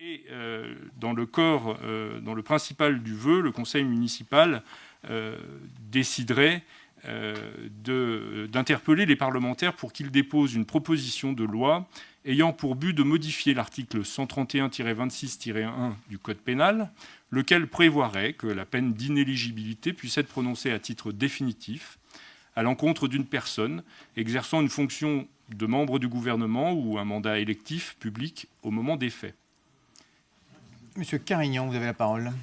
Et dans le principal du vœu, le conseil municipal déciderait d'interpeller les parlementaires pour qu'ils déposent une proposition de loi ayant pour but de modifier l'article 131-26-1 du Code pénal, lequel prévoirait que la peine d'inéligibilité puisse être prononcée à titre définitif à l'encontre d'une personne exerçant une fonction de membre du gouvernement ou un mandat électif public au moment des faits. Monsieur Carignan, vous avez la parole.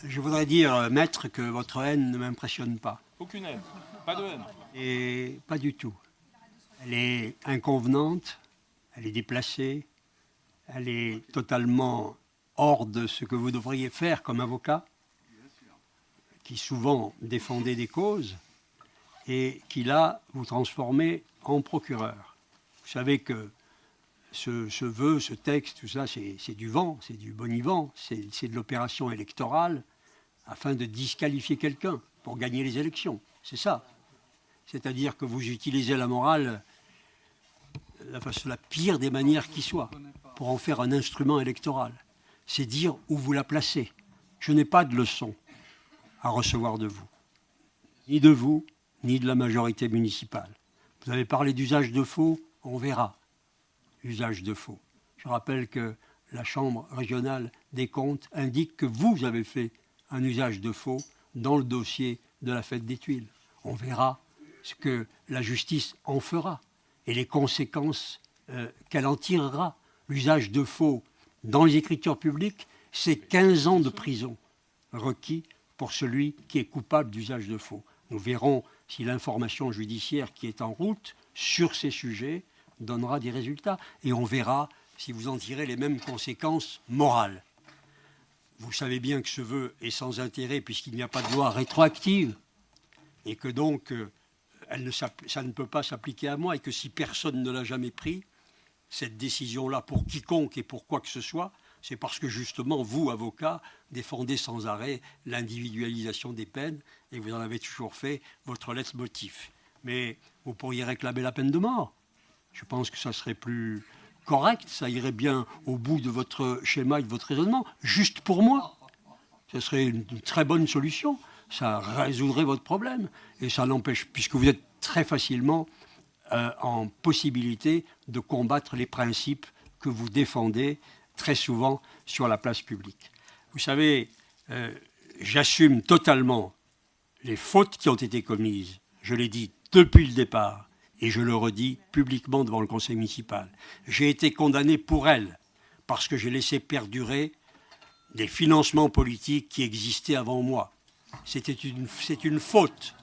Je voudrais dire, maître, que votre haine ne m'impressionne pas. Aucune haine, pas de haine. Et pas du tout. Elle est inconvenante, elle est déplacée, elle est totalement hors de ce que vous devriez faire comme avocat, qui souvent défendait des causes, et qui là vous transformez en procureur. Vous savez que ce vœu, ce texte, tout ça, c'est du vent, c'est du bonivent, c'est de l'opération électorale afin de disqualifier quelqu'un pour gagner les élections. C'est ça. C'est-à-dire que vous utilisez la morale de la pire des manières qui soit pour en faire un instrument électoral. C'est dire où vous la placez. Je n'ai pas de leçon à recevoir de vous, ni de vous, ni de la majorité municipale. Vous avez parlé d'usage de faux, on verra. Usage de faux. Je rappelle que la Chambre régionale des comptes indique que vous avez fait un usage de faux dans le dossier de la fête des Tuiles. On verra ce que la justice en fera et les conséquences qu'elle en tirera. L'usage de faux dans les écritures publiques, c'est 15 ans de prison requis pour celui qui est coupable d'usage de faux. Nous verrons si l'information judiciaire qui est en route sur ces sujets donnera des résultats. Et on verra si vous en tirez les mêmes conséquences morales. Vous savez bien que ce vœu est sans intérêt puisqu'il n'y a pas de loi rétroactive et que donc ça ne peut pas s'appliquer à moi et que si personne ne l'a jamais pris, cette décision-là pour quiconque et pour quoi que ce soit, c'est parce que justement, vous, avocat, défendez sans arrêt l'individualisation des peines et vous en avez toujours fait votre leitmotiv. Mais vous pourriez réclamer la peine de mort. Je pense que ça serait plus correct, ça irait bien au bout de votre schéma et de votre raisonnement, juste pour moi. Ce serait une très bonne solution, ça résoudrait votre problème. Et ça n'empêche, puisque vous êtes très facilement en possibilité de combattre les principes que vous défendez très souvent sur la place publique. Vous savez, j'assume totalement les fautes qui ont été commises, je l'ai dit depuis le départ, et je le redis publiquement devant le conseil municipal. J'ai été condamné pour elles, parce que j'ai laissé perdurer des financements politiques qui existaient avant moi. C'est une faute.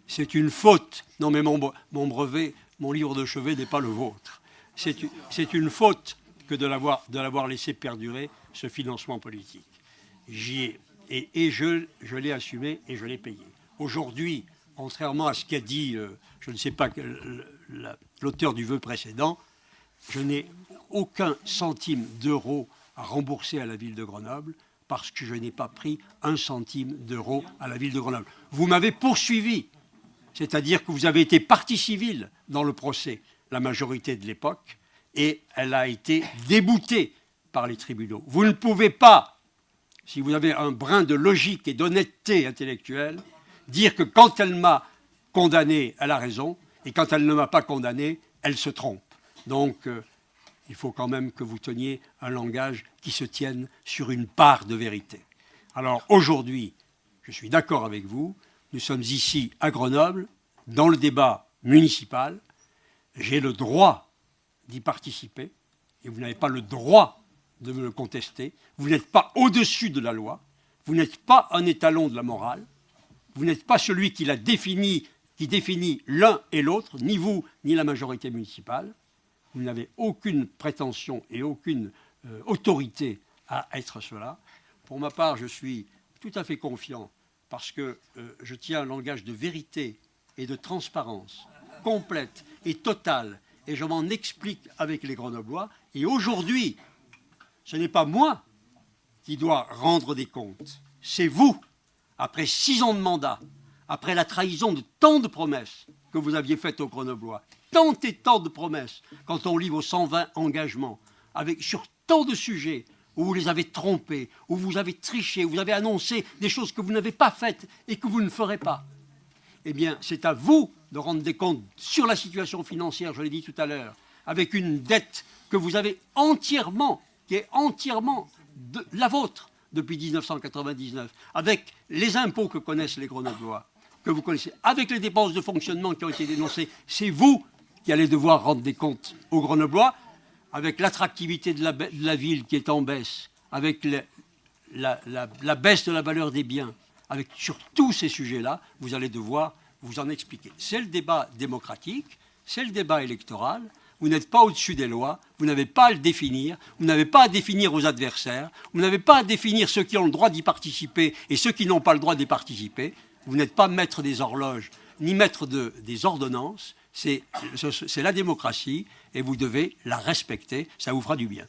C'est une faute. Non mais mon brevet, mon livre de chevet n'est pas le vôtre. C'est une faute que de l'avoir laissé perdurer, ce financement politique. Et je l'ai assumé et je l'ai payé. Aujourd'hui, contrairement à ce qu'a dit, je ne sais pas, l'auteur du vœu précédent, je n'ai aucun centime d'euro à rembourser à la ville de Grenoble parce que je n'ai pas pris un centime d'euro à la ville de Grenoble. Vous m'avez poursuivi, c'est-à-dire que vous avez été partie civile dans le procès, la majorité de l'époque, et elle a été déboutée par les tribunaux. Vous ne pouvez pas, si vous avez un brin de logique et d'honnêteté intellectuelle, dire que quand elle m'a condamné, elle a raison, et quand elle ne m'a pas condamné, elle se trompe. Donc, il faut quand même que vous teniez un langage qui se tienne sur une part de vérité. Alors, aujourd'hui, je suis d'accord avec vous, nous sommes ici à Grenoble, dans le débat municipal, j'ai le droit d'y participer, et vous n'avez pas le droit de me le contester, vous n'êtes pas au-dessus de la loi, vous n'êtes pas un étalon de la morale, vous n'êtes pas celui qui définit l'un et l'autre, ni vous, ni la majorité municipale. Vous n'avez aucune prétention et aucune autorité à être cela. Pour ma part, je suis tout à fait confiant parce que je tiens un langage de vérité et de transparence complète et totale. Et je m'en explique avec les Grenoblois. Et aujourd'hui, ce n'est pas moi qui dois rendre des comptes. C'est vous. Après 6 ans de mandat, après la trahison de tant de promesses que vous aviez faites aux Grenoblois. Tant et tant de promesses, quand on lit vos 120 engagements, sur tant de sujets, où vous les avez trompés, où vous avez triché, où vous avez annoncé des choses que vous n'avez pas faites et que vous ne ferez pas. Eh bien, c'est à vous de rendre des comptes sur la situation financière, je l'ai dit tout à l'heure, avec une dette que vous avez entièrement, qui est entièrement la vôtre depuis 1999, avec les impôts que connaissent les Grenoblois, que vous connaissez, avec les dépenses de fonctionnement qui ont été dénoncées. C'est vous qui allez devoir rendre des comptes aux Grenoblois, avec l'attractivité de la ville qui est en baisse, avec la baisse de la valeur des biens, sur tous ces sujets-là, vous allez devoir vous en expliquer. C'est le débat démocratique, c'est le débat électoral. Vous n'êtes pas au-dessus des lois, vous n'avez pas à le définir, vous n'avez pas à définir aux adversaires, vous n'avez pas à définir ceux qui ont le droit d'y participer et ceux qui n'ont pas le droit d'y participer. Vous n'êtes pas maître des horloges, ni maître des ordonnances. C'est la démocratie et vous devez la respecter, ça vous fera du bien.